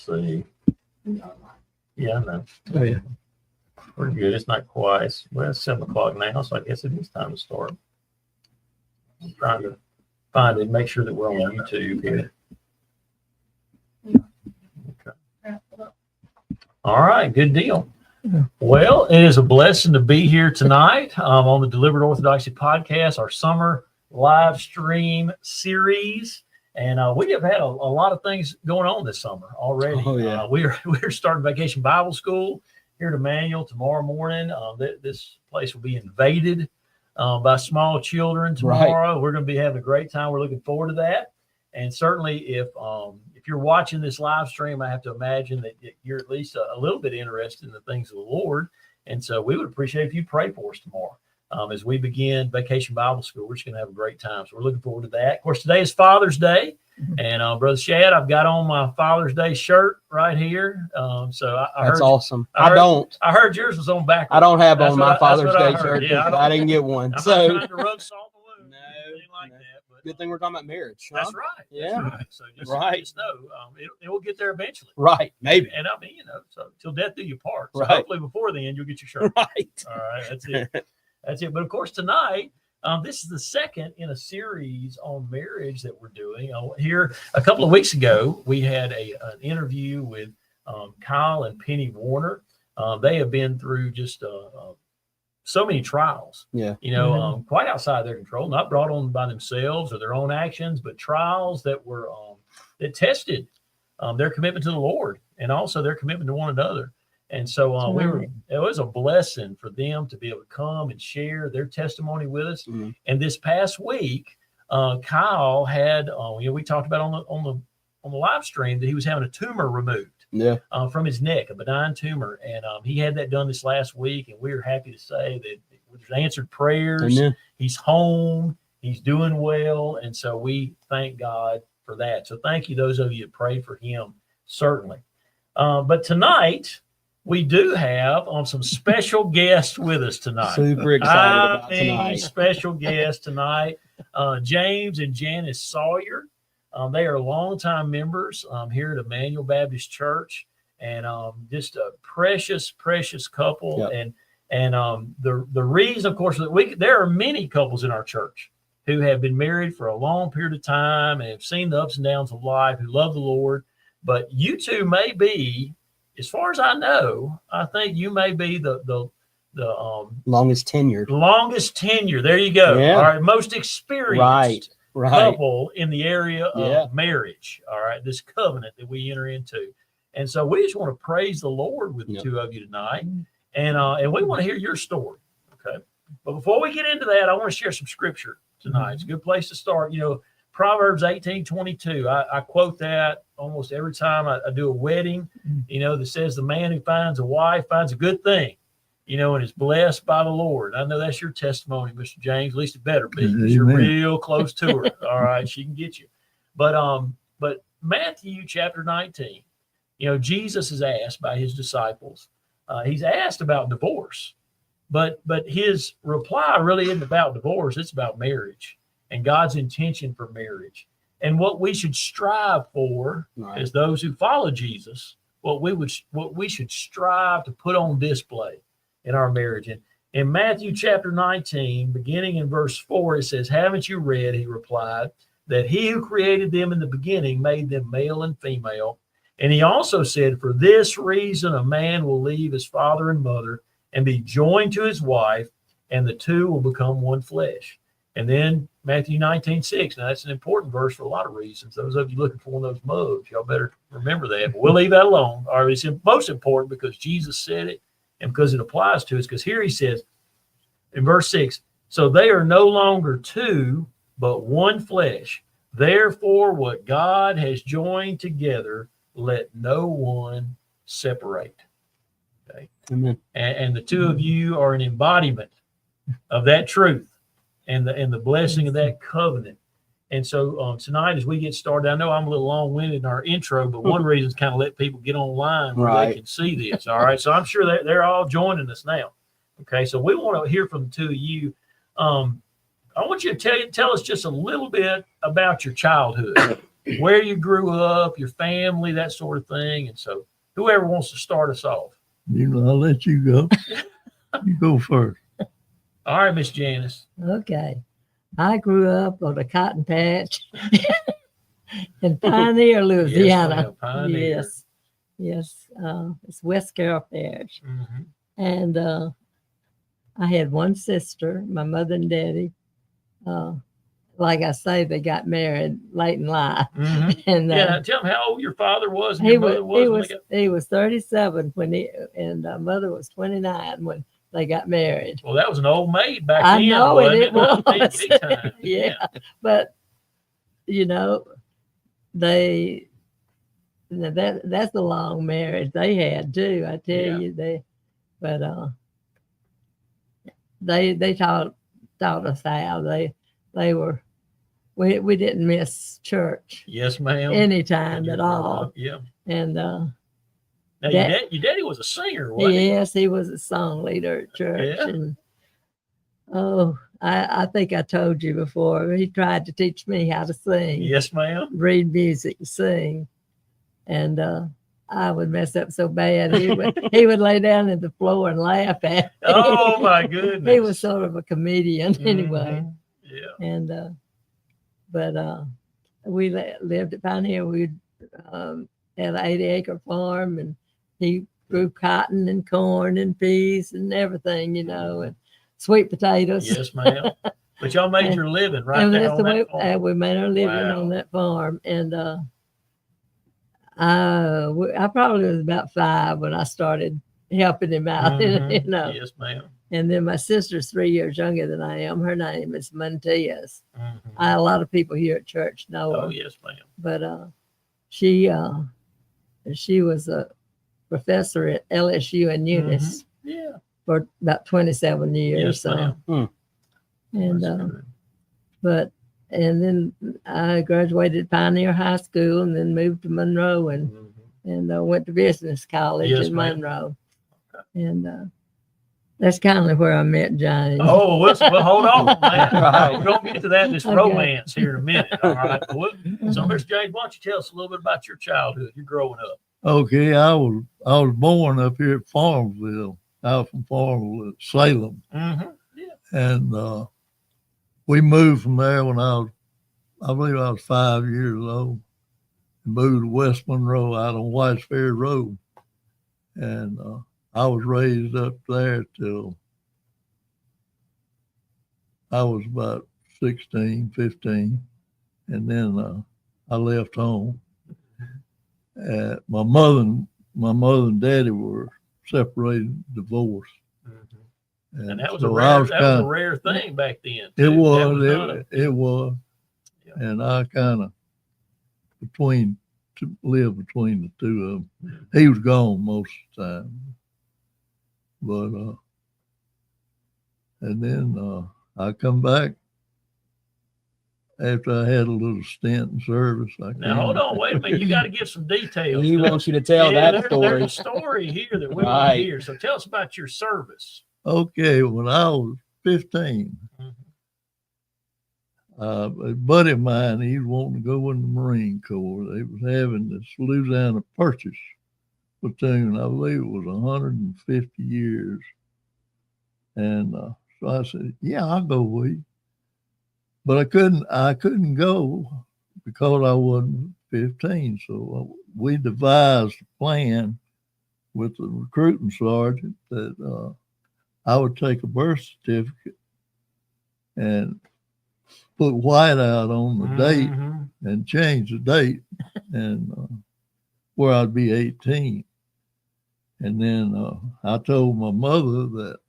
Let's see. Yeah, I know. Oh, yeah. Pretty good. It's not quite. Well, it's 7 o'clock now, so I guess it is time to start. I'm trying to find it, make sure that we're on YouTube here. Okay. All right, good deal. Well, it is a blessing to be here tonight on the Delivered Orthodoxy podcast, our summer live stream series. And we have had a lot of things going on this summer already. Oh, yeah. We're starting Vacation Bible School here at Emmanuel tomorrow morning. This place will be invaded by small children tomorrow. Right. We're going to be having a great time. We're looking forward to that. And certainly if you're watching this live stream, I have to imagine that you're at least a little bit interested in the things of the Lord. And so we would appreciate if you pray for us tomorrow. As we begin Vacation Bible School, we're just going to have a great time. So we're looking forward to that. Of course, today is Father's Day. And Brother Shad, I've got on my Father's Day shirt right here. So I That's heard, awesome. I heard yours was on backwards. I don't have on my Father's Day shirt. Yeah, I didn't get one. I'm so not trying to rub salt in the wound. Anything like that. But, good thing we're talking about marriage. Huh? That's right. Yeah. That's right. So just know it will get there eventually. Right. Maybe. And I mean, so till death do you part. So right. hopefully before then you'll get your shirt. Right. All right. That's it. That's it. But of course, tonight, this is the second in a series on marriage that we're doing. Here, a couple of weeks ago, we had an interview with Kyle and Penny Warner. They have been through just so many trials, quite outside their control, not brought on by themselves or their own actions, but trials that were that tested their commitment to the Lord and also their commitment to one another. And so it was a blessing for them to be able to come and share their testimony with us. Mm-hmm. And this past week, Kyle had, we talked about on the live stream that he was having a tumor removed from his neck, a benign tumor. And he had that done this last week. And we are happy to say that there's answered prayers. Amen. He's home. He's doing well. And so we thank God for that. So thank you, those of you that prayed for him, certainly. But tonight, we do have some special guests with us tonight. Super excited about tonight. Special guests tonight, James and Janice Sawyer. They are longtime members here at Emmanuel Baptist Church, and just a precious couple. Yep. And the reason, of course, that there are many couples in our church who have been married for a long period of time and have seen the ups and downs of life, who love the Lord. But you two may be, as far as I know, I think you may be the longest tenured. There you go. Yeah. All right, most experienced right. couple in the area of marriage. All right, this covenant that we enter into, and so we just want to praise the Lord with the two of you tonight, and we want to hear your story. Okay, but before we get into that, I want to share some scripture tonight. It's a good place to start. Proverbs 18:22. I quote that almost every time I do a wedding, that says the man who finds a wife finds a good thing, and is blessed by the Lord. I know that's your testimony, Mr. James, at least it better be, because you're real close to her. All right, she can get you. But Matthew chapter 19, Jesus is asked by his disciples. He's asked about divorce, but his reply really isn't about divorce. It's about marriage and God's intention for marriage, and what we should strive for as those who follow Jesus. What we should strive to put on display in our marriage. And in Matthew chapter 19, beginning in verse 4, it says, "Haven't you read," he replied, "that he who created them in the beginning made them male and female? And he also said, for this reason a man will leave his father and mother and be joined to his wife, and the two will become one flesh." And then Matthew 19:6. Now, that's an important verse for a lot of reasons. Those of you looking for one of those mugs, y'all better remember that. But we'll leave that alone. All right, it's most important because Jesus said it and because it applies to us. Because here he says in verse 6, "So they are no longer two, but one flesh. Therefore, what God has joined together, let no one separate." Okay. Amen. And the two of you are an embodiment of that truth and the blessing of that covenant. And so tonight, as we get started, I know I'm a little long-winded in our intro, but one reason is kind of let people get online where they can see this. All right. So I'm sure they're all joining us now. Okay. So we want to hear from the two of you. I want you to tell us just a little bit about your childhood. where you grew up, your family, that sort of thing. And so, whoever wants to start us off. I'll let you go. You go first. All right, Miss Janice. Okay. I grew up on a cotton patch in Pioneer, Louisiana. Yes, Pioneer. Yes. It's West Carroll Parish. Mm-hmm. And I had one sister, my mother and daddy. Like I say, they got married late in life. Mm-hmm. And tell them how old your father was and your mother was. He was 37 and mother was 29 when they got married. Well, that was an old maid back I then. know it was. Big time. Yeah, but that's a long marriage they had too. I tell you, they taught us how they were. We didn't miss church. Yes, ma'am. Anytime at all. Yeah. And now your daddy was a singer, wasn't he? Yes, he was a song leader at church. Yeah. And I think I told you before, he tried to teach me how to sing. Yes, ma'am. Read music, sing. And I would mess up so bad. He would lay down at the floor and laugh at me. Oh my goodness. He was sort of a comedian anyway. Yeah. And but we lived at Pioneer. We had an 80-acre farm, and he grew cotton and corn and peas and everything, and sweet potatoes. Yes, ma'am. But y'all made your living right there on that farm. We made our living on that farm. And I probably was about 5 when I started helping him out, Yes, ma'am. And then my sister's 3 years younger than I am. Her name is Montias. Mm-hmm. A lot of people here at church know her. Oh, yes, ma'am. But she was a professor at LSU in Eunice for about 27 years. Yes, ma'am. And then I graduated Pioneer High School and then moved to Monroe and went to business college in Monroe. And that's kind of where I met Janice. Oh, well, hold on, man. We're going to get to that, this romance here in a minute. All right. So, Mr. James, why don't you tell us a little bit about your childhood, your growing up? Okay, I was born up here at Farmville, out from Farmville, Salem. Mm-hmm. Yeah. And we moved from there when I believe I was 5 years old. Moved to West Monroe out on Whites Ferry Road. And I was raised up there till I was about 16, 15. And then I left home. My mother and daddy were separated, divorced. Mm-hmm. And that was a rare thing back then. It was. Yeah. And I kind of lived between the two of them. He was gone most of the time. But and then I come back after I had a little stint in service. Now hold on, wait a minute. You got to give some details. He wants you to tell that story. There's a story here that we want to hear. So tell us about your service. Okay, when I was 15, a buddy of mine, he was wanting to go in the Marine Corps. They was having this Louisiana Purchase platoon. I believe it was 150 years. And so I said, yeah, I'll go with you. But I couldn't go because I wasn't 15. So we devised a plan with the recruiting sergeant that I would take a birth certificate and put white out on the date and change the date and where I'd be 18. And then I told my mother that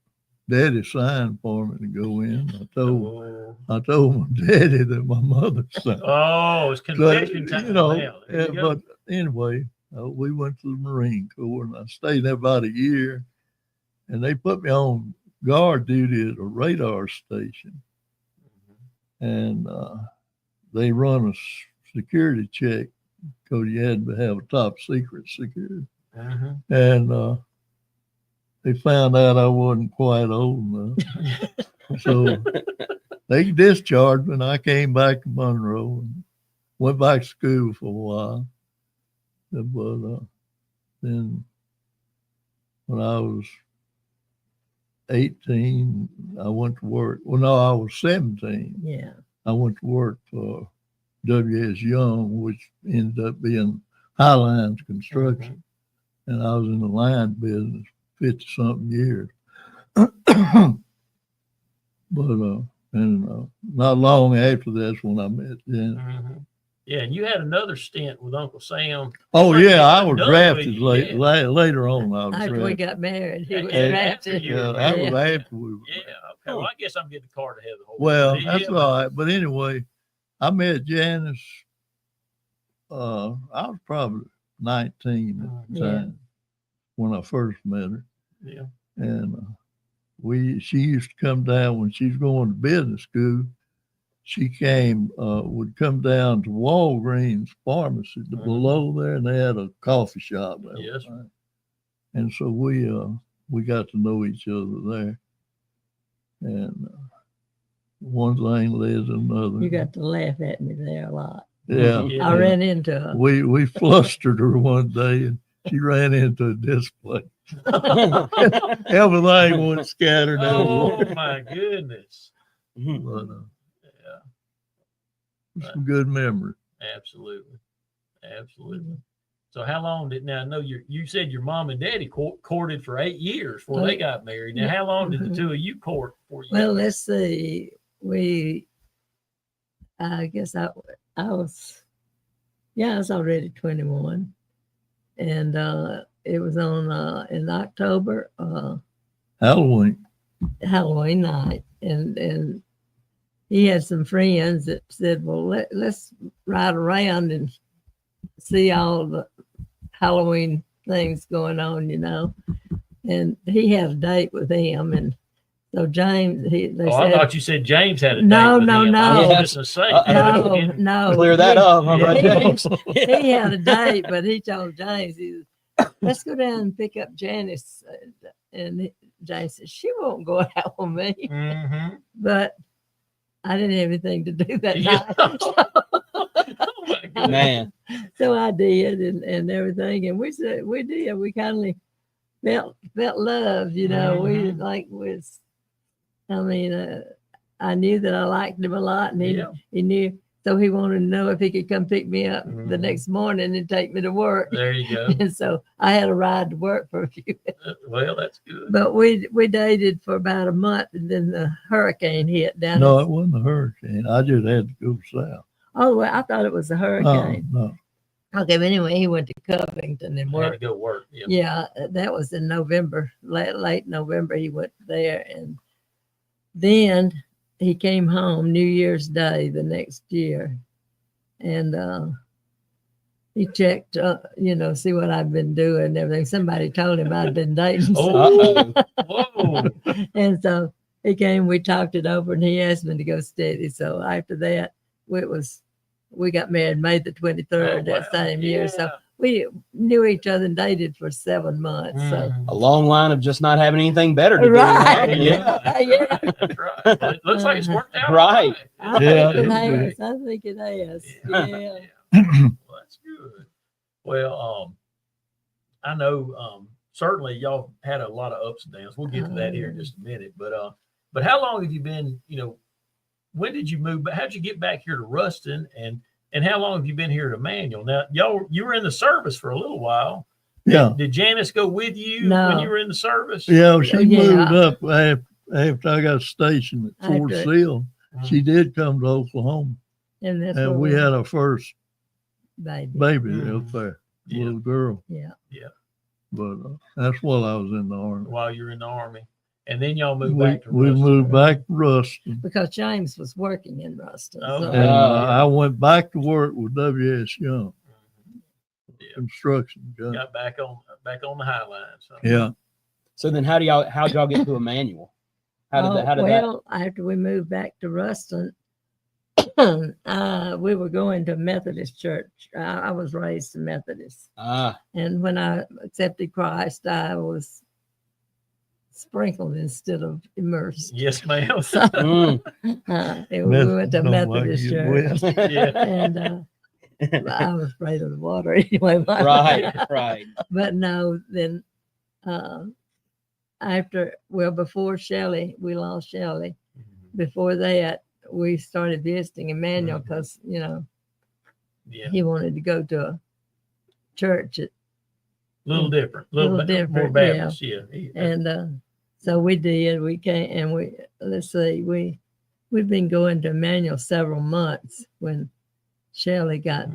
Daddy signed for me to go in. I told my daddy that my mother signed. Oh, it's confession time. But anyway, we went to the Marine Corps and I stayed there about a year. And they put me on guard duty at a radar station. And they run a security check because you had to have a top secret security. And they found out I wasn't quite old enough. So they discharged me and I came back to Monroe and went back to school for a while. But then when I was 18, I went to work. Well, no, I was 17. Yeah. I went to work for W.S. Young, which ended up being Highlines Construction. And I was in the line business 50-something years. But not long after that's when I met Janice. Yeah, and you had another stint with Uncle Sam. Oh, Like, yeah, I he was done drafted with you, later on. I was After we drafted. got married, he was Yeah, drafted. after Yeah, you- that was Yeah. after we were Yeah, married. okay. Well, I guess I'm getting the card ahead of the whole. Well, Yeah, that's all right. But anyway, I met Janice. I was probably 19 at the time when I first met her. Yeah. And she used to come down when she was going to business school. She would come down to Walgreens pharmacy below there, and they had a coffee shop there. Yes. Right? And so we got to know each other there. And one thing led to another. You got to laugh at me there a lot. Yeah. Yeah. I ran into her. We flustered her one day, and she ran into a display. Everything went scattered Oh everywhere. my goodness. But, Yeah. some good memory. Absolutely. So how long did now? I know you said your mom and daddy courted for 8 years before they got married. Now, how long did the two of you court before you? Well, got married? let's see. I guess I was already 21, and it was on in October, Halloween. Halloween night, and he had some friends that said, "Well, let's ride around and see all the Halloween things going on," And he had a date with him, and so James, they I said, thought you said James had a date No, with no, him. no. I was Yes. just gonna say. no, Clear that up. All right, Yeah. James. he had a date, but he told James, let's go down and pick up Janice. And James said, she won't go out with me. Mm-hmm. But I didn't have anything to do that Yeah. night. Oh my goodness. Man. So I did and everything. And we did. We kind of felt love, We Mhm. like was, I knew that I liked him a lot, and he knew. So he wanted to know if he could come pick me up the Mhm. next morning and take me to work. There you go. And so I had a ride to work for a few. Well, that's good. But we dated for about a month, and then the hurricane hit down. No, it wasn't a hurricane. I just had to go south. Oh, well, I thought it was a hurricane. No. Okay, but anyway, he went to Covington and I had to worked. go work. Yeah. Yeah, that was in November, late November. He went there, and then he came home New Year's Day the next year, and he checked, see what I've been doing and everything. Somebody told him I'd been dating. Oh, whoa. And so he came, we talked it over, and he asked me to go steady. So after that, we got married May the 23rd that same year. So we knew each other and dated for 7 months. So A long line of just not having anything better to Right. do. Yeah. Yeah. That's right. Well, it looks like it's worked out. Right. all Yeah, I think it it has. I think it has. Yeah. Yeah. Well, that's good. Well, I know certainly y'all had a lot of ups and downs. We'll get to that here in just a minute. But how long have you been, when did you move? How'd you get back here to Ruston? And how long have you been here at Emmanuel? Now, you were in the service for a little while. Yeah. Did Janice go with you No. when you were in the service? Yeah, she Yeah. moved up after I got stationed at Fort After- Sill. Mhm. She did come to Oklahoma, And that's and where we had our first baby. baby Mhm. up there, Yeah. little girl. Yeah. But that's while I was in the Army. While you were in the Army. And then y'all moved We back to we Ruston. moved back to Ruston, Because James was working in Ruston. Oh, so- and yeah. I went back to work with W.S. Young Yeah. Construction. Job. Got back on the high line. So. Yeah. So then how'd y'all get to Emmanuel? How did that? Well, after we moved back to Ruston, we were going to Methodist church. I was raised a Methodist. And when I accepted Christ, I was sprinkled instead of immersed. Yes, ma'am. Mm. We went to Don't like Methodist you church. wet. Yeah. And I was afraid of the water anyway. Right. But no, then before Shelley, we lost Shelley. Before that, we started visiting Emmanuel because, he wanted to go to a church. Little different, little bit more different, Baptist, yeah. And so we did. We came and we've been going to Emmanuel several months when Shelley got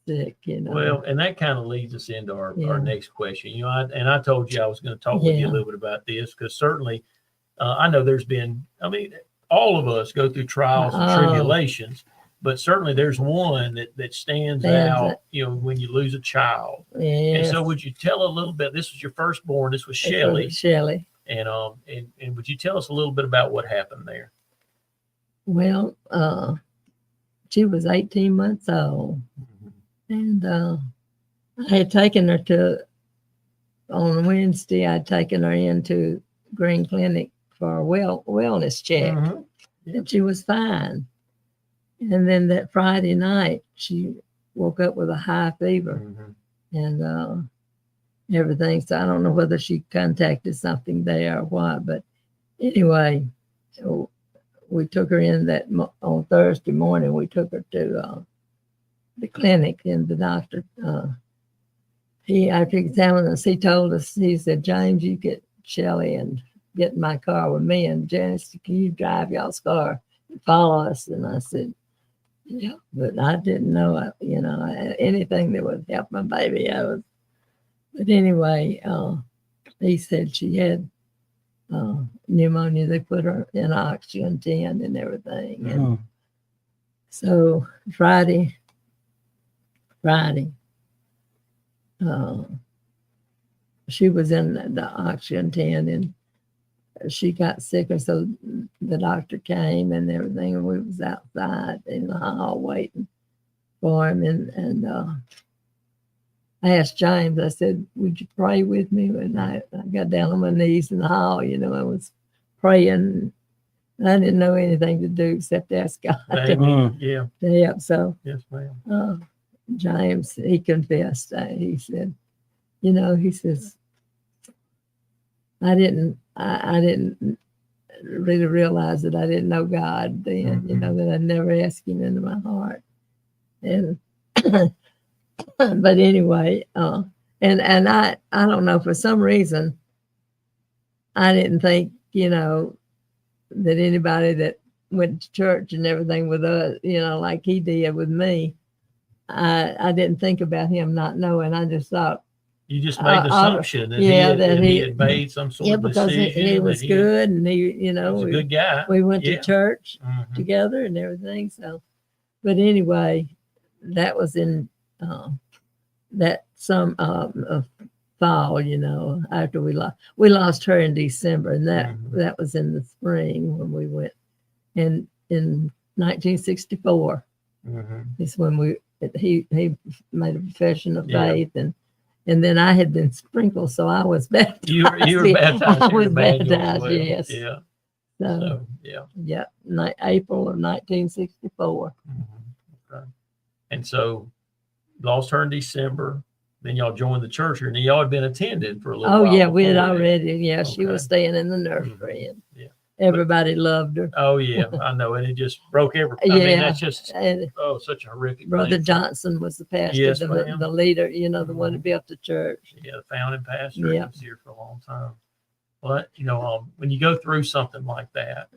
sick, Well, and that kind of leads us into our next question. I told you I was going to talk with you a little bit about this because certainly I know there's been, all of us go through trials and tribulations, but certainly there's one that stands out, when you lose a child. Yes. And so would you tell a little bit, this was your firstborn, this was Shelley. Shelley. And would you tell us a little bit about what happened there? Well, she was 18 months old. And I had taken her on Wednesday, I'd taken her into Green Clinic for a wellness check. And she was fine. And then that Friday night, she woke up with a high fever and everything. So I don't know whether she contacted something there or what. But anyway, we took her in on Thursday morning. We took her to the clinic, and the doctor, after examining us, he told us, he said, James, you get Shelley and get in my car with me, and Janice, can you drive y'all's car and follow us? And I said, yeah, but I didn't know, anything that would help my baby. But anyway, he said she had pneumonia. They put her in oxygen 10 and everything. And so Friday, she was in the oxygen 10 and she got sick, and so the doctor came and everything, and we was outside in the hall waiting for him. And I asked James, I said, would you pray with me? And I got down on my knees in the hall, I was praying. I didn't know anything to do except ask God to help. So yes, ma'am. James, he confessed. He said, he says, I didn't really realize that I didn't know God then, that I never asked him into my heart. And but anyway, and I don't know, for some reason I didn't think, that anybody that went to church and everything with us, like he did with me, I didn't think about him not knowing. I just thought, you just made the assumption that he had made some sort of because decision. He was good, and he was a good guy. We went to church together and everything. So, but anyway, that was in that fall. After we lost her in December, and that was in the spring when we went. And in 1964 is when he made a profession of faith, and then I had been sprinkled, so I was baptized. You were baptized. I was baptized, yes. Yeah. So April of 1964. Okay. And so lost her in December. Then y'all joined the church here, and y'all had been attending for a little while. Oh, yeah, we had already. Yeah, she was staying in the nursery, and everybody loved her. Oh, yeah, I know. And it just broke everything. I mean, that's just, such a horrific Brother thing. Johnson was the pastor, Yes, the leader, the one who built the church. Yeah, the founding pastor. He was here for a long time. But, when you go through something like that,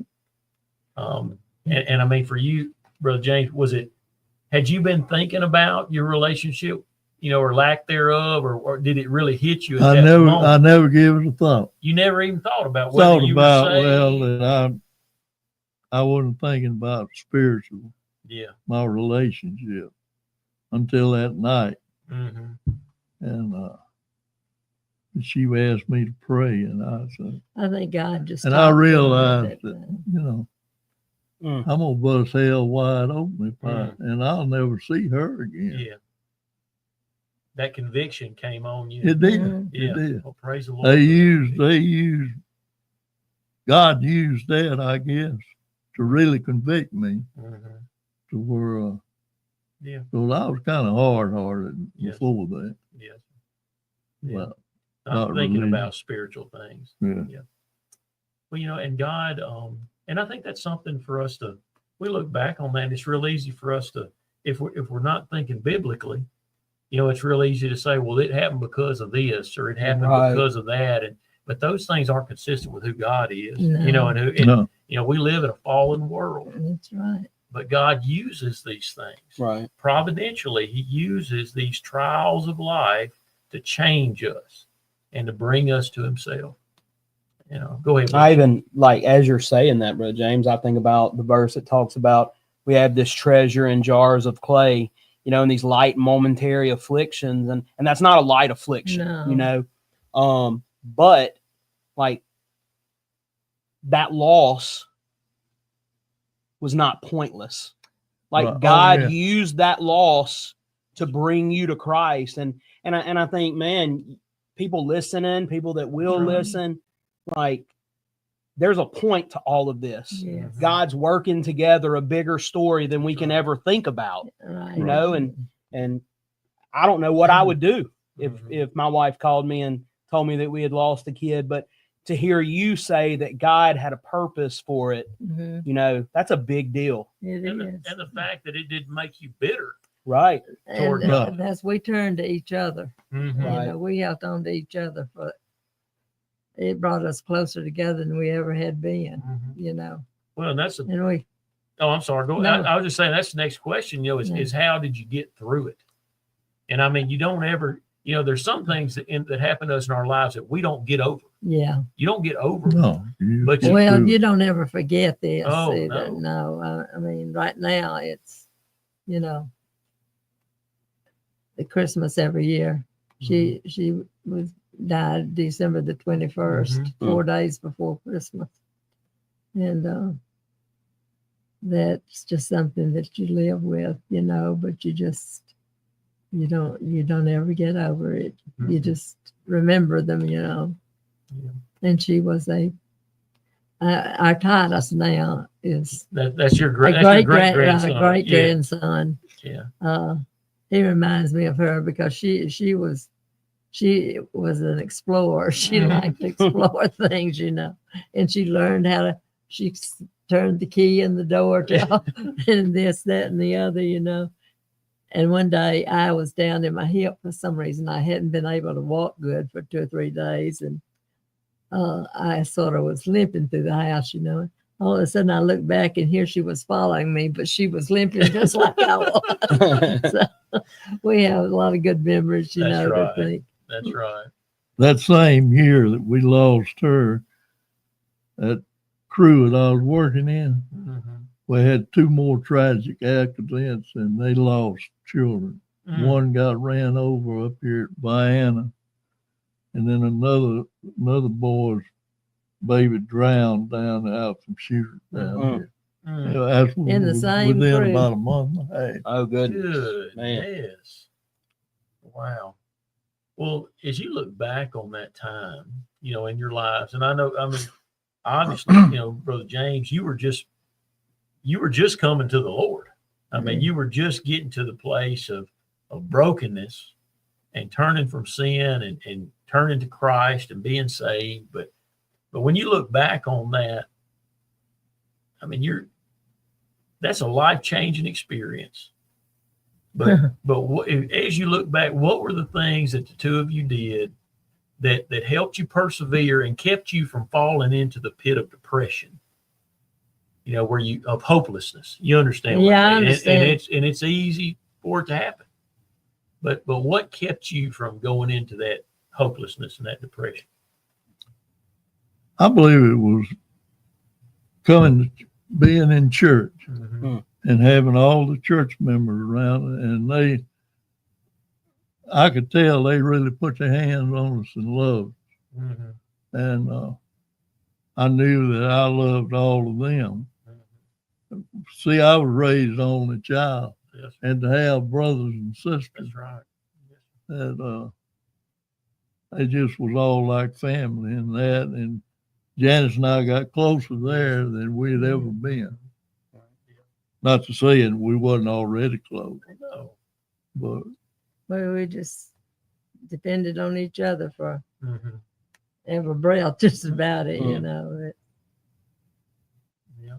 and I mean, for you, Brother James, had you been thinking about your relationship, or lack thereof, or did it really hit you at that moment? I never gave it a thought. You never even thought about whether you were saved. That I wasn't thinking about spiritual, my relationship until that night. And she asked me to pray, and I said, I think God just. And I realized that, I'm gonna bust hell wide open and I'll never see her again. Yeah. That conviction came on you. It did. Yeah. It did. Well, praise the Lord. God used that, I guess, to really convict me to where Yeah. So I was kind of hard-hearted Yes. before that. Yes. Yeah. But I'm not thinking religion. about spiritual things. yeah, Well, and God, and I think that's something for us we look back on that. And it's real easy for us to, if we're not thinking biblically, it's real easy to say, well, it happened because of this, or it happened Right. because of that. But those things aren't consistent with who God is, No. and we live in a fallen world, That's right. but God uses these things. Right. Providentially, he uses these trials of life to change us and to bring us to himself. Go ahead. I even, like, as you're saying that, Brother James, I think about the verse that talks about we have this treasure in jars of clay, in these light momentary afflictions. And that's not a light affliction, No. But like that loss was not pointless. Like Right. God used that loss to bring you to Christ. And I think, man, people listening, people that will Right. listen, like there's a point to all of this. Yes. God's working together a bigger story than we can ever think about, Right. and I don't know what I would do Mhm. if my wife called me and told me that we had lost a kid, but to hear you say that God had a purpose for it, Mhm. That's a big deal. It And is. the fact that it didn't make you bitter. Right. toward And God. that's we turn to each other. Mhm. Right. We helped on to each other, but it brought us closer together than we ever had been. Mhm. Well, and that's And we oh, I'm sorry. Go. No. I was just saying that's the next question. Is how did you get through it? And I mean, you don't ever. There's some things that happen to us in our lives that we don't get over. Yeah. You don't get over. No, But Well, you don't ever forget this. Oh, either. no. No. I mean, right now it's, the Christmas every year. She died December the 21st, Mhm. 4 days before Christmas, and that's just something that you live with, But you don't ever get over it. You Mhm. just remember them, Yeah. And she was our Titus now is That's your a great grandson. great grandson. Yeah. He reminds me of her because she was an explorer. She liked to explore things, and she learned how to. She turned the key in the door to and this, that, and the other, And one day I was down in my hip for some reason. I hadn't been able to walk good for 2 or 3 days, and I sort of was limping through the house, All of a sudden I looked back and here she was following me, but she was limping just like I was. So we have a lot of good memories, That's right. to think. That's right. that same year that we lost her, that crew that I was working in, Mhm. we had 2 more tragic accidents, and they lost children. Mm. One got ran over up here at Vienna, and then another boy's baby drowned down out from shooters down here. Mm. That's In the same within crew. about a month and a half. Oh, goodness. Good. Man. Yes. Wow. Well, as you look back on that time, in your lives, and I mean, obviously, Brother James, you were just coming to the Lord. I mean, you were just getting to the place of brokenness and turning from sin and turning to Christ and being saved. But when you look back on that, I mean, that's a life-changing experience. But as you look back, what were the things that the two of you did that helped you persevere and kept you from falling into the pit of depression? Of hopelessness. You understand? Yeah, I mean? understand. And it's easy for it to happen. But what kept you from going into that hopelessness and that depression? I believe it was being in church and having all the church members around, and I could tell they really put their hands on us and loved. And I knew that I loved all of them. See, I was raised only child, Yes. and to have brothers and sisters, That's right. Yes. that it just was all like family in that. And Janice and I got closer there than we'd ever been. Not to say that we wasn't already close, No. but Well, we just depended on each other for Mhm. every breath, just about it, you Mm. know. Yeah.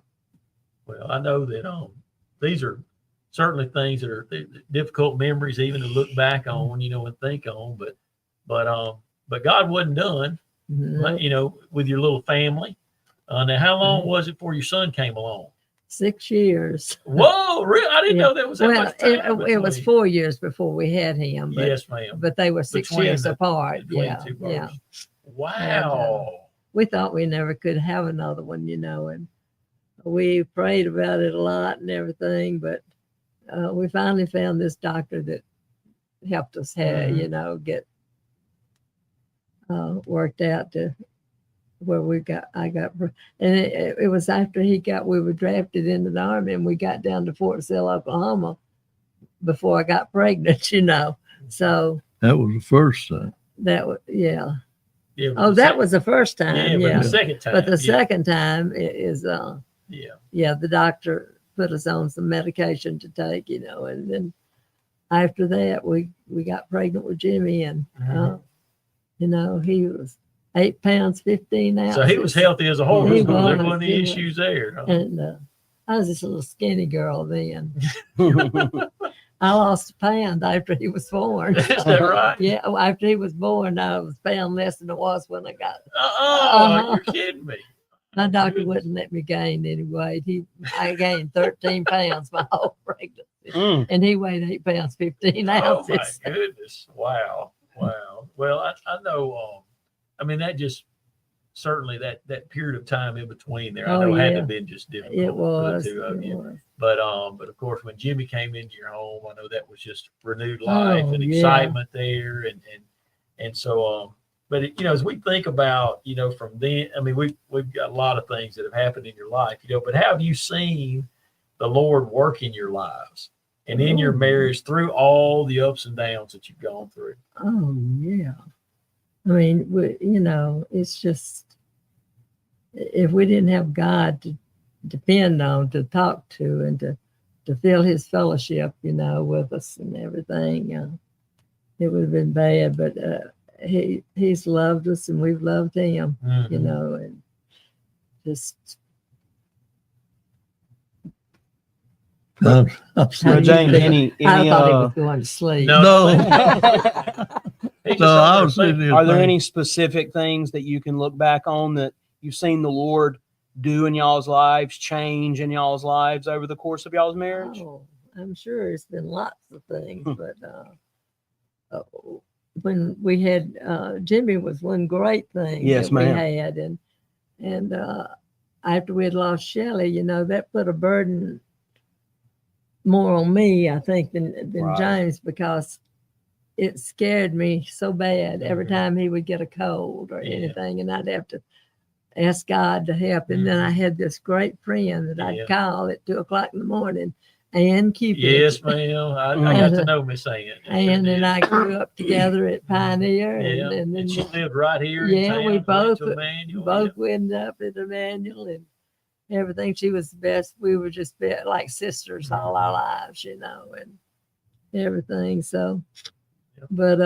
Well, I know that these are certainly things that are difficult memories even to look back on, and think on. But God wasn't done, No, with your little family. Now, how long was it before your son came along? 6 years. Whoa, really? I didn't Yeah. know that was that Well, much time. it was between- 4 years before we had him, but Yes, ma'am. but they were 6 Between years the- apart. Between Yeah, the two yeah. births. Wow. We thought we never could have another one, and we prayed about it a lot and everything, but we finally found this doctor that helped us have, Mhm. get worked out to where I got, and it was after we were drafted into the Army and we got down to Fort Sill, Oklahoma before I got pregnant, So that was the first time. that was, yeah. Yeah, Oh, that was the first time. but Yeah. the second time. But the second time is, Yeah. the doctor put us on some medication to take, and then after that, we got pregnant with Jimmy, and, he was 8 pounds, 15 ounces. So he was healthy as a horse. He So there was, wasn't any he was. issues there. Huh? And I was this little skinny girl then. I lost a pound after he was born. Is that right? Yeah, after he was born, I was a pound less than I was when I got. You're kidding me. My doctor wouldn't let me gain any weight. I gained 13 pounds my whole pregnancy, and he weighed 8 pounds 15 ounces. Oh my goodness! Wow. Well, I know. That just certainly that period of time in between there, I know had to have been just difficult It was. for the two of you. Was. But of course, when Jimmy came into your home, I know that was just renewed life and yeah. excitement there, and so. But as we think about, from then, we've got a lot of things that have happened in your life, but how have you seen the Lord work in your lives and in your marriage through all the ups and downs that you've gone through? Oh yeah. It's just, if we didn't have God to depend on, to talk to, and to feel His fellowship, with us and everything, it would have been bad. But He's loved us and we've loved Him, Mm-hmm. And just. I'm James, any I thought he was going to sleep. No. He's So just I over was there sitting here are there thinking, any specific things that you can look back on that you've seen the Lord do in y'all's lives, change in y'all's lives over the course of y'all's marriage? Oh, I'm sure it's been lots of things, but when we had Jimmy was one great thing Yes, that we ma'am. had, and after we had lost Shelley, that put a burden more on me, I think, than Right. James, because it scared me so bad every time he would get a cold or anything, and I'd have to ask God to help. And then I had this great friend that I'd call at 2:00 in the morning, and Cupid. Yes, ma'am. I got to know Miss Ann. And then I grew up together at Pioneer, and then she lived right here. Yeah, in town, we went both to Emmanuel. both ended up at Emmanuel and everything. She was the best. We were just like sisters all our lives, and everything. So, but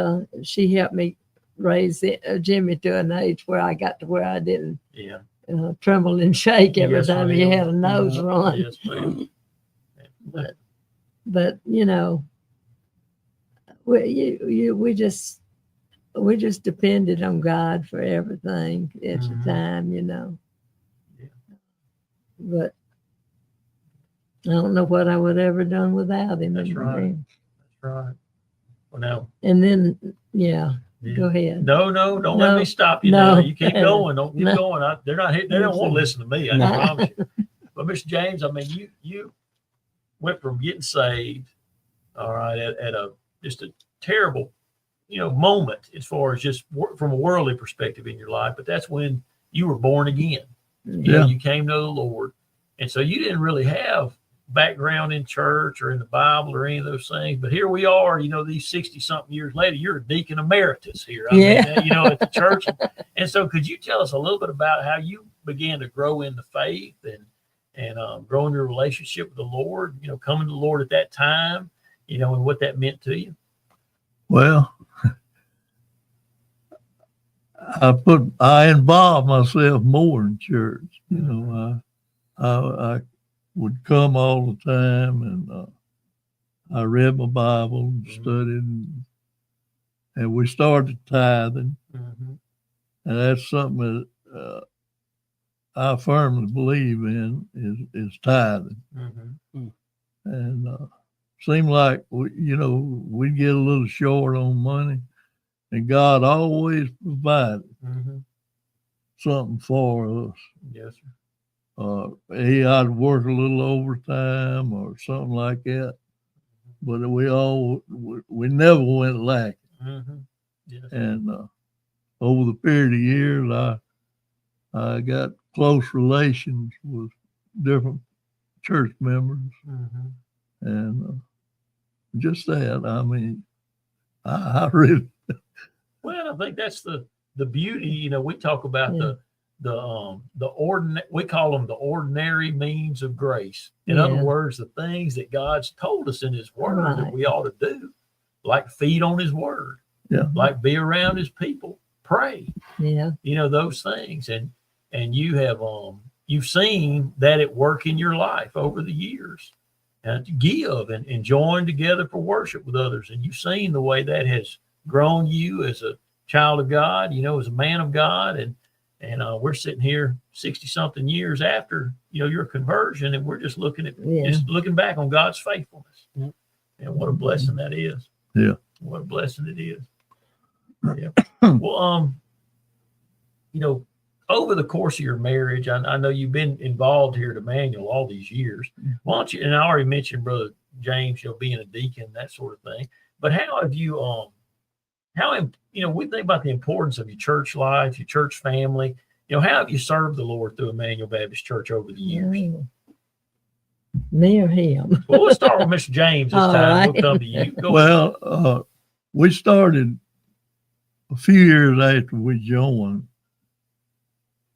she helped me raise Jimmy to an age where I got to where I didn't tremble and shake every Yes, time he ma'am. had a nose run. Yes, ma'am. But we just depended on God for everything at the time, Yeah. But I don't know what I would have ever done without him. That's right. That's right. Well, now. And then, go ahead. No, don't let me stop you. No. Now. You keep going. Don't keep No. going. They're not here. They don't want to listen to me. I No. promise you. But Mr. James, you went from getting saved, all right, at just a terrible, moment as far as just from a worldly perspective in your life. But that's when you were born again. You came to the Lord, and so you didn't really have background in church or in the Bible or any of those things. But here we are, these 60-something years later, you're a deacon emeritus here. I mean, at the church. And so, could you tell us a little bit about how you began to grow in the faith and growing your relationship with the Lord, coming to the Lord at that time, and what that meant to you? Well, I involved myself more in church. I would come all the time, and I read my Bible and studied, and we started tithing, and that's something that I firmly believe in is tithing. And seemed like we get a little short on money, and God always provided something for us. Yes, sir. I'd work a little overtime or something like that, but we never went lacking. Yes. And over the period of years, I got close relations with different church members, and just that. I mean, I really. Well, I think that's the beauty. We talk about the ordinary. We call them the ordinary means of grace. In other words, the things that God's told us in His Word that we ought to do, like feed on His Word, like be around His people, pray. Those things, and you have you've seen that at work in your life over the years, and to give and join together for worship with others, and you've seen the way that has grown you as a child of God, as a man of God, and we're sitting here 60-something years after your conversion, and we're just looking back on God's faithfulness, and what a blessing that is. Yeah, what a blessing it is. Yeah. Well, over the course of your marriage, I know you've been involved here at Emmanuel all these years. Why don't you? And I already mentioned Brother James, being a deacon, that sort of thing. But how have you? We think about the importance of your church life, your church family. How have you served the Lord through Emmanuel Baptist Church over the years? Me or him? Well, let's start with Mr. James this time. Right. We'll come to you. Well, we started a few years after we joined.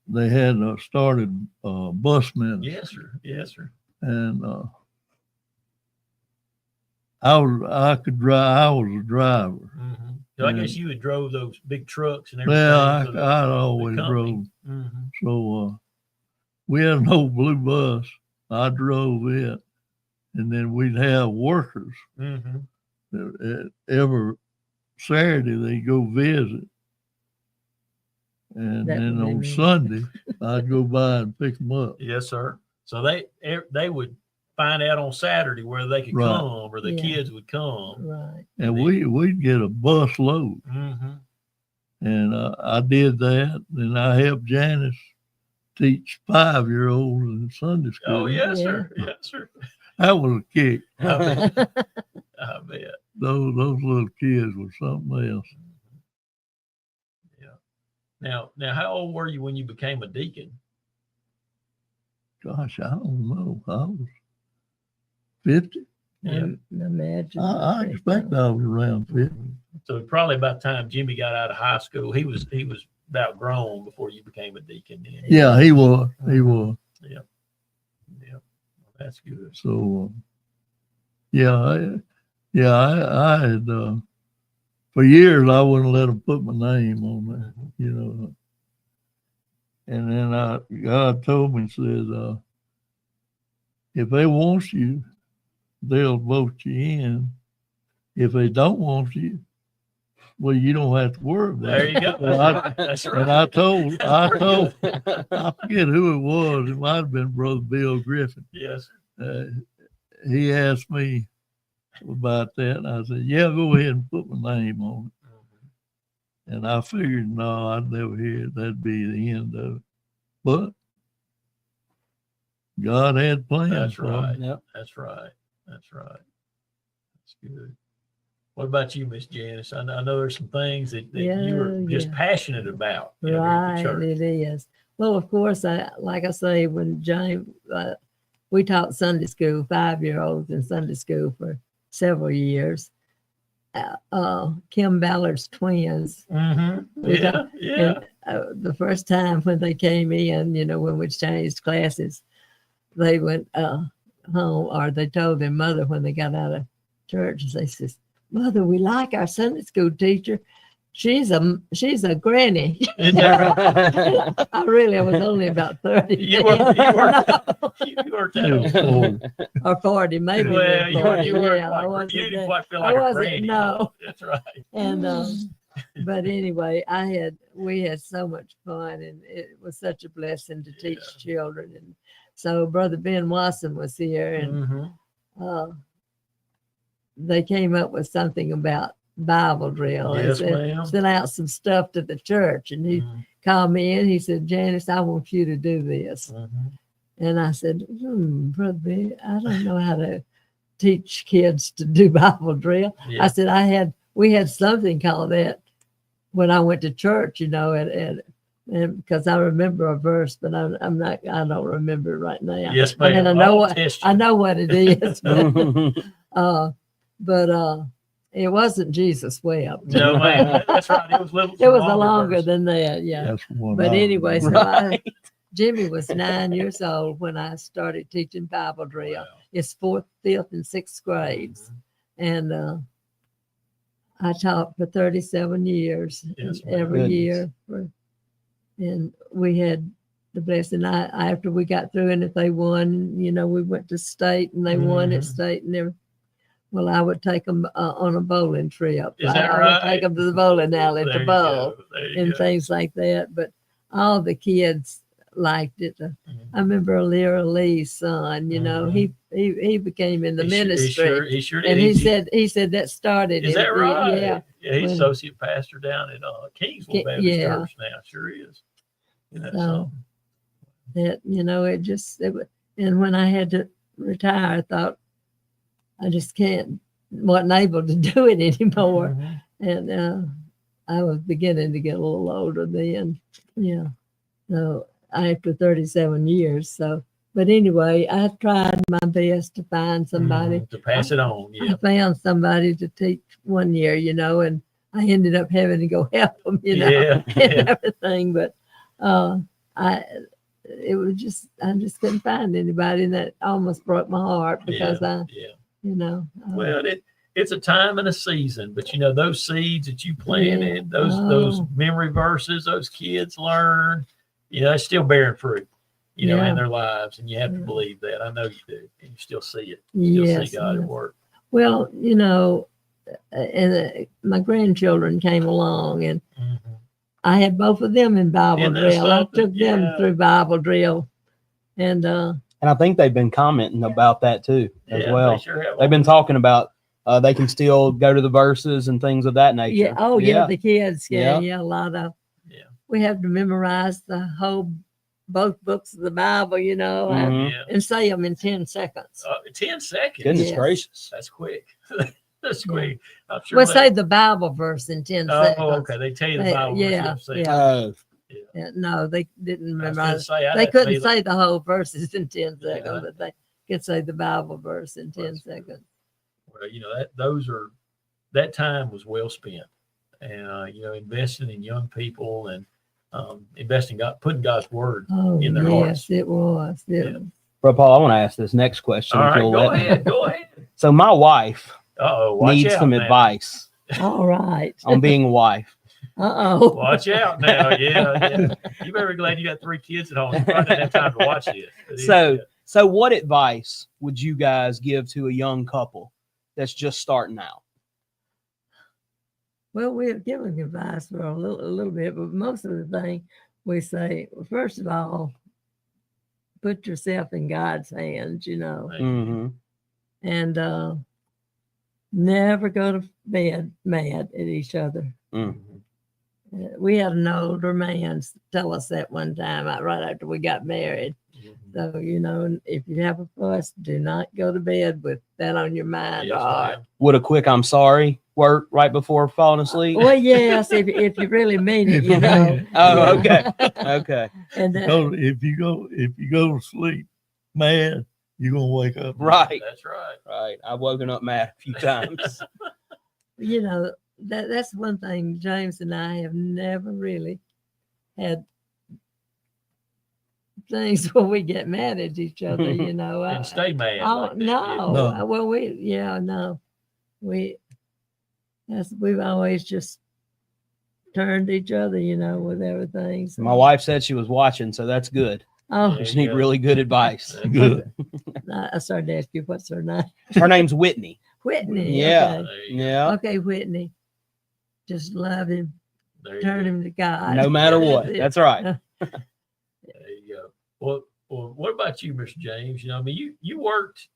They had started bus ministry. Yes, sir. Yes, sir. And I could drive. I was a driver. So I guess you had drove those big trucks and everything. Yeah, I'd always drove. So we had an old blue bus. I drove it, and then we'd have workers. Every Saturday they'd go visit, and then on Sunday I'd go by and pick them up. Yes, sir. So they would find out on Saturday whether they could come or the kids would come. Right. And we'd get a bus load. And I did that. And I helped Janice teach 5-year-olds in Sunday school. Oh, yes, sir. Yes, sir. That was a kick. I bet. Those little kids were something else. Yeah. Now, how old were you when you became a deacon? Gosh, I don't know. I was 50. Yeah. Imagine. I expect I was around 50. So probably about the time Jimmy got out of high school, he was about grown before you became a deacon. Then. Yeah, he was. He was. Yeah. Well, that's good. So, I had for years I wouldn't let them put my name on that, And then God told me, said, if they want you, they'll vote you in. If they don't want you, well, you don't have to worry about There you go. Well, That's right. And I told, I forget who it was. It might have been Brother Bill Griffin. Yes. He asked me about that, and I said, yeah, go ahead and put my name on it. And I figured, no, I'd never hear it. That'd be the end of it. But God had plans. That's right. Yep. That's right. That's right. That's good. What about you, Miss Janice? I know there's some things that you were just passionate about. Right, at the church. it is. Well, of course, like I say, when James, we taught Sunday school, 5-year-olds in Sunday school for several years. Kim Ballard's twins. Yeah. And, the first time when they came in, when we changed classes, they went home, or they told their mother when they got out of church, they says, "Mother, we like our Sunday school teacher. She's a granny." Isn't that right? I was only about 30. You weren't that old. Or 40, maybe. Well, you 40. weren't Yeah, I quite, wasn't you didn't there. quite feel I like a wasn't, granny. no. That's right. And but anyway, we had so much fun, and it was such a blessing to teach children. And so Brother Ben Watson was here, and they came up with something about Bible drill. Yes, They ma'am. sent out some stuff to the church, and he called me in. He said, "Janice, I want you to do this." And I said, "Brother Ben, I don't know how to teach kids to do Bible drill." Yeah. I said, we had something called that when I went to church, and because I remember a verse, but I don't remember it right now. Yes, ma'am. I mean, I know what it is, but it wasn't Jesus wept. No, ma'am. That's right. It was It was longer than that, yeah. That's one. But anyway, so Right. Jimmy was 9 years old when I started teaching Bible drill. Wow. It's 4th, 5th, and 6th grades. And I taught for 37 years, Yes, and ma'am. every Goodness. year. And we had the blessing. After we got through, and if they won, we went to state, and they won at state, and everything. Well, I would take them on a bowling trip. Is that I right? would take them to the bowling alley There to you bowl go. There you and go. things like that. But all the kids liked it. I remember Lyra Lee's son. He became in the ministry, He sure did. and he said that started. Is that right? Yeah. Yeah, he's When- associate pastor down at Kingsville Baptist Yeah. Church now. Sure is. Isn't that So, something? It was. And when I had to retire, I thought I just wasn't able to do it anymore. And I was beginning to get a little older then. Yeah. So after 37 years. So, but anyway, I tried my best to find somebody. To pass it on. I Yeah. found somebody to teach one year, and I ended up having to go help them, Yeah. and everything. But I just couldn't find anybody, and that almost broke my heart because Well, it's a time and a season, but those seeds that you planted, those memory verses, those kids learn, it's still bearing fruit, in their lives, and you have to believe that. I know you do, and you still see it. You still see God at work. Well, and my grandchildren came along, and I had both of them in Bible Isn't that drill. I something? took them through Bible drill, and I think they've been commenting about that too, as well. They sure have. They've been talking about they can still go to the verses and things of that nature. yeah, oh yeah, the kids, Yeah. a lot of. Yeah. We have to memorize both books of the Bible, Mhm. and say them in 10 seconds. 10 seconds. Goodness Yes. gracious. That's quick. That's quick. I'm sure We'll they- say the Bible verse in 10 seconds. Oh, okay. They tell you the They- Bible. yeah, verse, you'll yeah. see. Oh, No, they didn't I was gonna memorize. say, I'd They have to couldn't be say the whole verses in 10 Yeah. seconds, but they could say the Bible verse in 10 That's good. seconds. Well, that time was well spent, and investing in young people and putting God's word. Oh, In their yes, hearts. it was. Yeah. Bro, Paul, I want to ask this next question. All if right, you'll go let me. ahead. Go ahead. So my wife Watch needs out some now. advice All right. on being a wife. Uh-oh. Watch out now. Yeah. You better be glad you got 3 kids at home. You probably didn't have time to watch this. But So what advice would you guys give to a young couple that's just starting out? Well, we've given advice for a little bit, but most of the thing we say, well, first of all, put yourself in God's hands, Mm-hmm. and never go to bed mad at each other. Mm-hmm. We had an older man tell us that one time, right after we got married. So, if you have a fuss, do not go to bed with that on your mind. Yes, or heart. ma'am. Would a quick "I'm sorry" work right before falling asleep? Well, yes, if you really mean it, Oh, Yeah. okay. Okay. And Because if you go to sleep mad, you're gonna wake up. Right. That's right. Right. I've woken up mad a few times. that's one thing James and I have never really had things where we get mad at each other, you know. And stay mad. Oh, like that, no. No. Well, we've always just turned each other, you know, with everything. So. My wife said she was watching, so that's good. Oh, Yeah. We just need really good advice. Good. I started to ask you what's her name. Her name's Whitney. Whitney. Yeah. Okay. There you go. Yeah. Okay, Whitney. Just love him. There you Turn go. him to God. No matter what. That's it. That's right. There you go. Well, what about you, Mr. James? You know, I mean, you worked.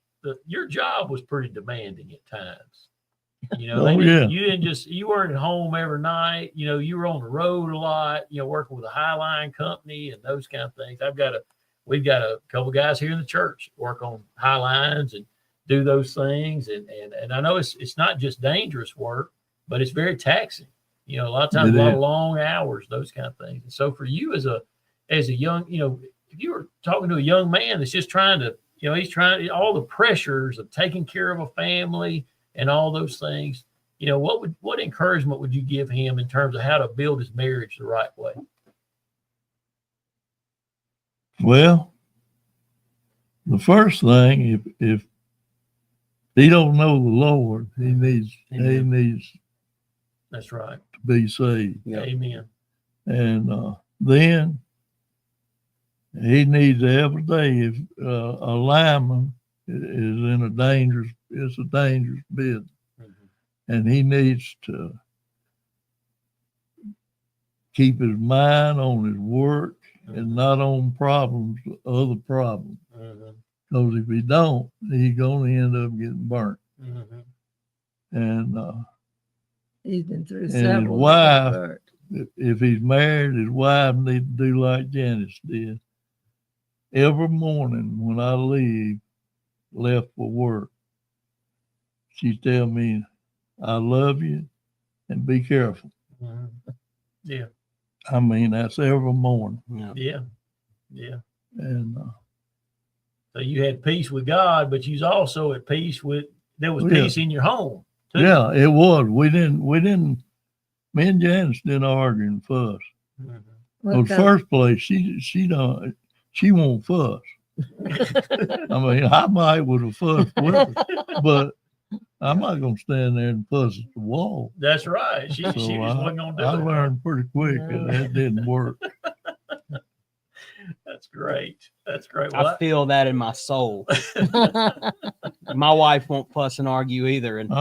Your job was pretty demanding at times. You know, you weren't at home every night. You know, you were on the road a lot. You know, working with a Highline company and those kind of things. We've got a couple guys here in the church work on Highlines and do those things. And I know it's not just dangerous work, but it's very taxing. You know, a lot of times, a lot of long hours, those kind of things. And so for you as a young, you know, if you were talking to a young man that's just trying to, you know, he's trying all the pressures of taking care of a family and all those things, you know, what encouragement would you give him in terms of how to build his marriage the right way? Well, the first thing, if he don't know the Lord, he needs That's right. to be saved. Yeah. Amen. And then he needs every day. If a lineman is in a dangerous business, and he needs to keep his mind on his work and not on other problems. Because if he don't, he's going to end up getting burnt. And He's been through and several. his wife, if he's married, his wife needs to do like Janice did. Every morning when I left for work, she tell me, "I love you, and be careful." Yeah. I mean, that's every morning. Yeah. And So you had peace with God, but you was also at peace there was peace in your home. Too. yeah, it was. We didn't. Me and Janice didn't argue and fuss. Well, in the first place, she won't fuss. I mean, I might would have fussed with her, but I'm not going to stand there and fuss at the wall. That's right. She just wasn't going to do it. I learned pretty quick that didn't work. That's great. Well, I feel that in my soul. My wife won't fuss and argue either. And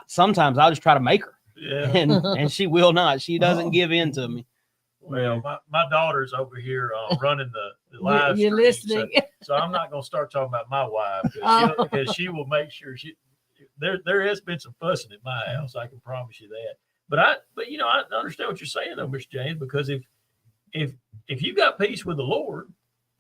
sometimes I'll just try to make her. Yeah. And she will not. She doesn't give in to me. Well, my daughter's over here running the live You're stream, listening. so I'm not going to start talking about my wife because she will make sure there has been some fussing in my house. I can promise you that. But you know, I understand what you're saying though, Mr. James, because if you got peace with the Lord,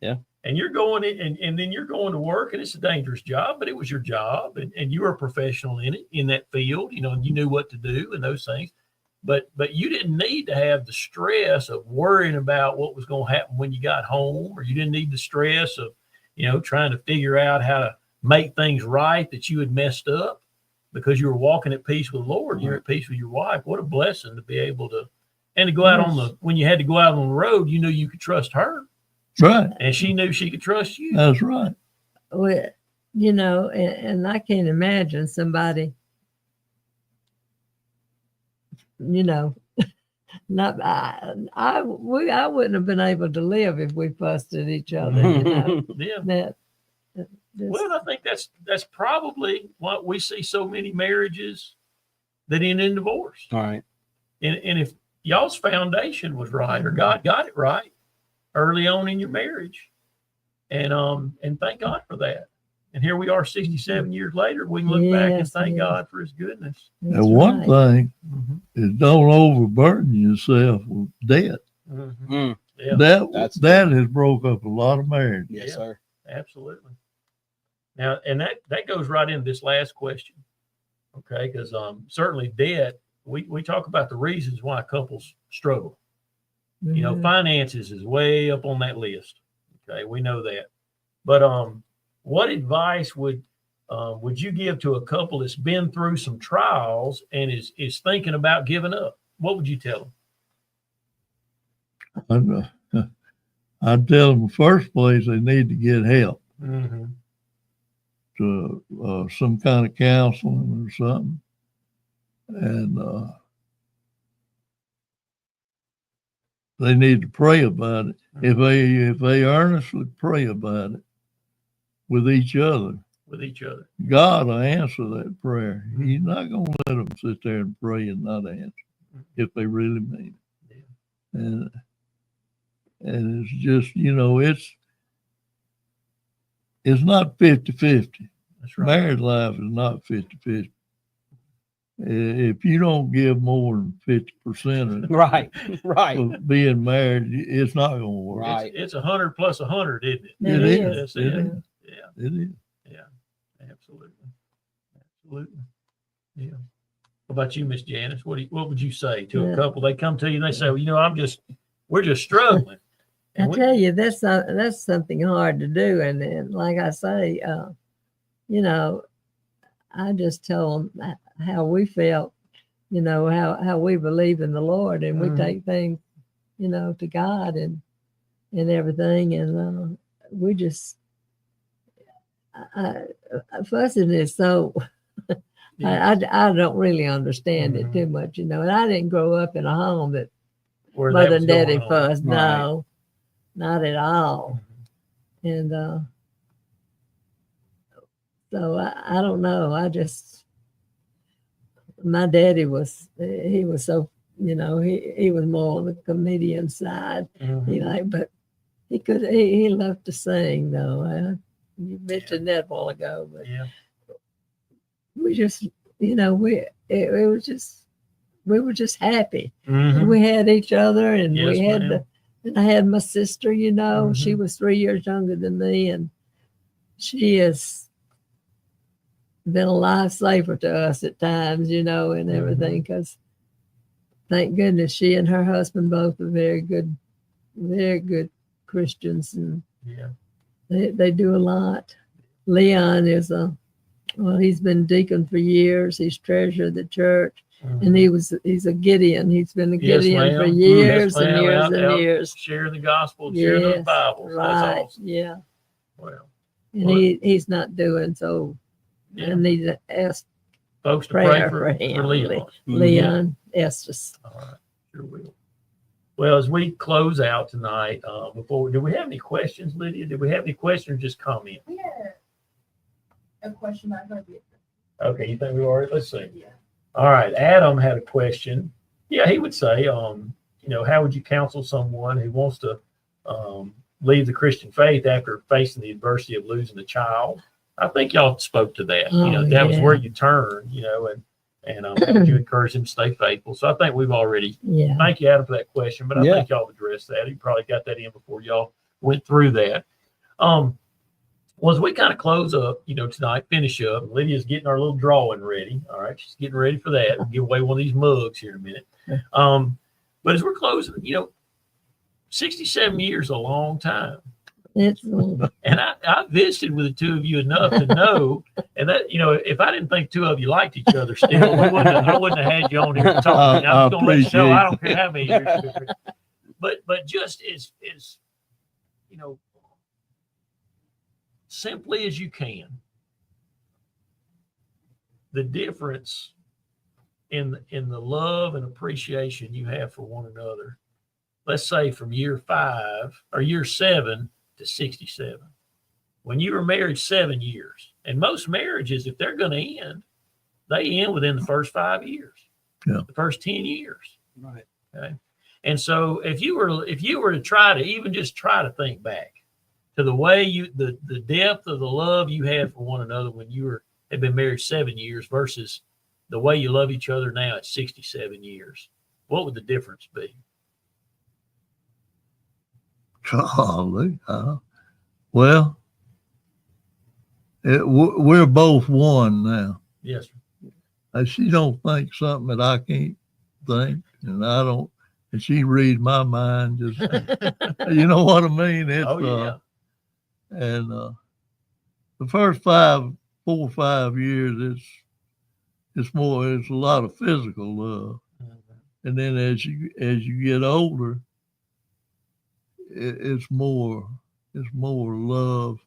and you're going in and then you're going to work and it's a dangerous job, but it was your job and you were a professional in that field, you know, and you knew what to do and those things. But you didn't need to have the stress of worrying about what was going to happen when you got home, or you didn't need the stress of, you know, trying to figure out how to make things right that you had messed up, because you were walking at peace with the Lord. You're at peace with your wife. What a blessing to be able to, and to go out when you had to go out on the road, you knew you could trust her. Right. And she knew she could trust you. That's right. Well, you know, and I can't imagine somebody, you know, I wouldn't have been able to live if we fussed at each other. You know? Yeah. Well, I think that's probably what we see so many marriages that end in divorce. All right. And if y'all's foundation was right, or God got it right early on in your marriage, and thank God for that. And here we are 67 years later. We can look back and thank God for his goodness. And one thing is, don't overburden yourself with debt. Yeah. That has broke up a lot of marriages. Yes, sir. Absolutely. Now, and that goes right into this last question. Okay, because certainly debt, we talk about the reasons why couples struggle. You know, finances is way up on that list. Okay, we know that. But what advice would you give to a couple that's been through some trials and is thinking about giving up? What would you tell them? I'd tell them, first place, they need to get help Mm-hmm. to some kind of counseling or something. And they need to pray about it. If they earnestly pray about it with each other, God will answer that prayer. He's not going to let them sit there and pray and not answer if they really mean it. Yeah. And it's just, it's not 50-50. That's right. Married life is not 50-50. If you don't give more than 50% of right. of being married, it's not going to work. Right. It's 100 plus 100, isn't it? It is. It is. Yeah. It is. Yeah. Absolutely. Yeah. What about you, Miss Janice? What would you say to a couple? They come to you and they say, well, we're just struggling. I tell you, that's something hard to do. And like I say, I just tell them how we felt, how we believe in the Lord, and we take things, to God and everything. And we just, fussing is so, I don't really understand it too much, and I didn't grow up in a home that where mother and daddy fussed. Right. No, not at all. And so I don't know. My daddy he was so, he was more on the comedian side. But he loved to sing though. You mentioned that a while ago, but we just, we were just happy. And we had each other, and we had and I had my sister, she was 3 years younger than me, and she has been a lifesaver to us at times, and everything, because thank goodness she and her husband both are very good Christians, and they do a lot. Leon is he's been deacon for years. He's treasurer of the church. And he's a Gideon. He's been a Gideon for years and years and years. Sharing the gospel, sharing the Bible. Right. That's awesome. Yeah. Well. And he's not doing so. I need to ask folks to pray for him. Leon. Leon Estes. All right. Sure will. Well, as we close out tonight, do we have any questions, Lydia? Did we have any questions or just comments? Yeah. A question I heard. Okay, you think we already? Let's see. Yeah. All right, Adam had a question. Yeah, he would say, how would you counsel someone who wants to leave the Christian faith after facing the adversity of losing a child? I think y'all spoke to that. That was where you turn, and how would you encourage him to stay faithful? So I think we've already, thank you, Adam, for that question, but I think y'all addressed that. You probably got that in before y'all went through that. Well, as we kind of close up, tonight, finish up, Lydia's getting our little drawing ready. All right. She's getting ready for that. We'll give away one of these mugs here in a minute. But as we're closing, 67 years is a long time. It's and I visited with the two of you enough to know, and that, if I didn't think two of you liked each other still, I wouldn't have had you on here to talk. I'm going to let you know, I don't care how many years. But just as simply as you can, the difference in the love and appreciation you have for one another, let's say from year 5 or year 7 to 67, when you were married 7 years, and most marriages, if they're going to end, they end within the first 5 years, the first 10 years. Right. Okay. And so if you were to try to think back to the way the depth of the love you had for one another when you had been married 7 years versus the way you love each other now at 67 years, what would the difference be? Golly. Well, we're both one now. Yes, sir. She don't think something that I can't think, and I don't, and she reads my mind. Just, you know what I mean? It's, and the first 4 or 5 years, it's a lot of physical love, and then as you get older, it's more love,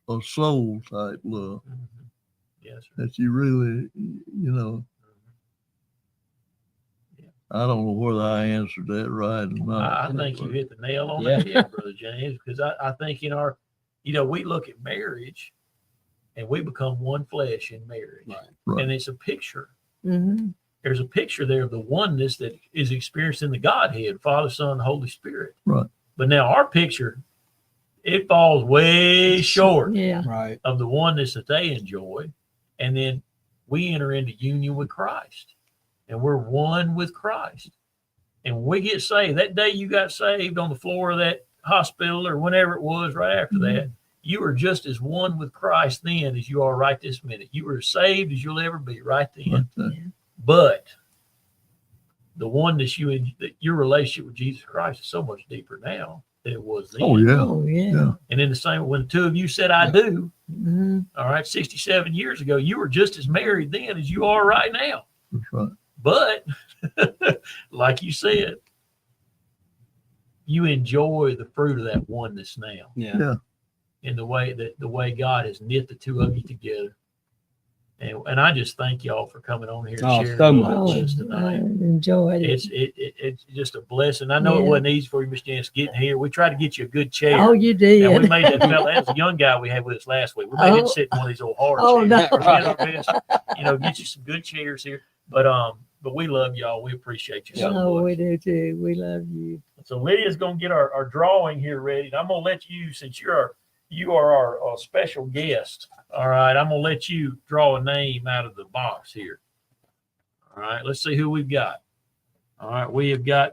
a soul type love Yes, sir. that you really, I don't know whether I answered that right or not. I think you hit the nail on Yeah. the head, Brother James, because I think in our, we look at marriage and we become one flesh in marriage. Right. And it's a picture. Mm-hmm. There's a picture there of the oneness that is experienced in the Godhead, Father, Son, Holy Spirit. Right. But now our picture, it falls way short Yeah. Right. of the oneness that they enjoy. And then we enter into union with Christ. And we're one with Christ. And when we get saved, that day you got saved on the floor of that hospital or whenever it was right after that, you were just as one with Christ then as you are right this minute. You were as saved as you'll ever be right then. But the oneness your relationship with Jesus Christ is so much deeper now than it was then. Oh, yeah. Oh, yeah. And in the same, when the two of you said, I do, Mm-hmm. all right, 67 years ago, you were just as married then as you are right now. That's right. But like you said, you enjoy the fruit of that oneness now. Yeah. In the way God has knit the two of you together. And I just thank y'all for coming on here and Oh, sharing so with much. us I tonight. enjoyed it. It's just a blessing. I know it Yeah. wasn't easy for you, Miss Janice, getting here. We tried to get you a good chair. Oh, you And did. we made that fella, that was a young guy we had with us last week. We made him Oh. sit in one of these old hard Oh, chairs. no. We did our best, get you some good chairs here. But we love y'all. We appreciate you so Oh, much. we do too. We love you. So Lydia's gonna get our drawing here ready. And I'm gonna let you, since you are our special guest. All right, I'm gonna let you draw a name out of the box here. All right, let's see who we've got. All right, we have got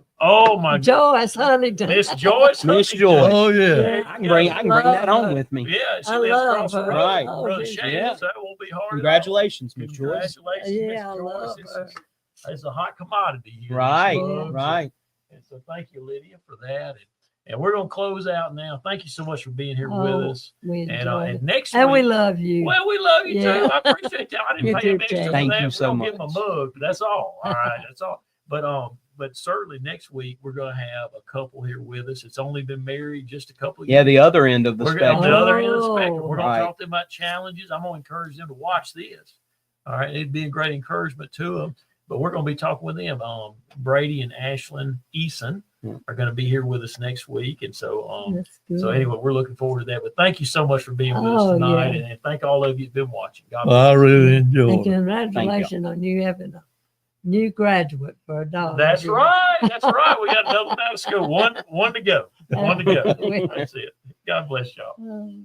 Joyce Huntington. Miss Joyce. Miss Huntington. Joyce. Oh, yeah. There I you can bring go. that home with me. Yeah, she I lives love across the her. road. Right. Brother Oh, Shane, yeah. so that won't be hard. at all. Congratulations, Miss Joyce. Congratulations, Yeah, Miss I love Joyce. her. It's a hot commodity here. Right. Mugs. Right. And so thank you, Lydia, for that. And we're going to close out now. Thank you so much for being here Oh, with us. We And, enjoyed and it. next And we week, love you. well, we love you Yeah. too. I appreciate that. I You didn't pay him too, extra Jay. for Thank that. you We're so gonna give him a much. mug. That's all. All right. That's all. But certainly next week we're going to have a couple here with us. It's only been married just a couple of Yeah, years. the other end of the We're on spectrum. the other end of the spectrum. We're going Right. to talk to them about challenges. I'm going to encourage them to watch this. All right. It'd be a great encouragement to them. But we're going to be talking with them. Brady and Ashlyn Eason are going to be here with us next week. And so, That's good. so anyway, we're looking forward to that. But thank you so much for being with us Oh, tonight. yeah. And thank all of you who've been watching. God Well, I bless. really And enjoyed it. congratulations on you having a new graduate for a dog. That's right. That's right. We got another one out of school. One to go. One to go. That's it. God bless y'all. Oh.